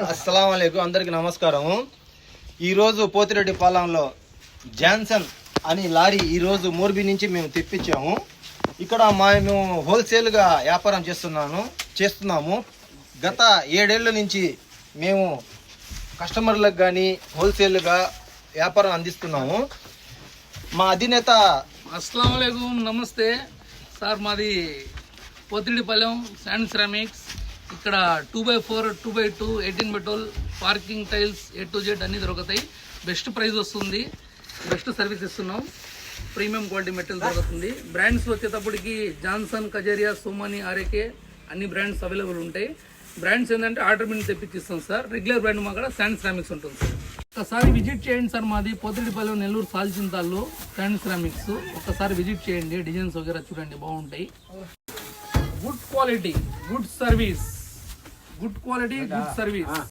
అస్సలాము అలైకుం, అందరికి నమస్కారము. ఈరోజు పోతిరెడ్డిపాలెంలో జాన్సన్ అని లారీ ఈరోజు మోర్బీ నుంచి మేము తెప్పించాము. ఇక్కడ మేము హోల్సేల్గా వ్యాపారం చేస్తున్నాము. గత 7 ఏళ్ళ నుంచి మేము కస్టమర్లకు కానీ హోల్సేల్గా వ్యాపారం అందిస్తున్నాము. మా అధినేత అస్సలాము అలైకుం, నమస్తే సార్. మాది పోతిరెడ్డిపాలెం శాండ్ సిరామిక్స్. ఇక్కడ 2x4, 2x2, 18x12 parking tiles A to Z అన్ని దొరుకుతాయి. బెస్ట్ ప్రైస్ వస్తుంది, బెస్ట్ సర్వీస్ ఇస్తున్నాం. ప్రీమియం క్వాలిటీ మెటీరియల్ దొరుకుతుంది. బ్రాండ్స్ వచ్చేటప్పటికి జాన్సన్, కజేరియా, సోమాని, ఆర్ఏకే అన్ని బ్రాండ్స్ అవైలబుల్ ఉంటాయి. బ్రాండ్స్ ఏంటంటే ఆర్డర్ మీద తెప్పించిస్తాం సార్. రెగ్యులర్ బ్రాండ్ మా కూడా శాండ్ సిరామిక్స్ ఉంటుంది సార్. ఒకసారి విజిట్ చేయండి సార్. మాది పోతిరెడ్డిపాలెం, నెల్లూరు సాల్చింతాల్లో శాండ్ సిరామిక్స్. ఒకసారి విజిట్ చేయండి, డిజైన్స్ వగేరా చూడండి, బాగుంటాయి. Good quality, good service. Good quality, good service.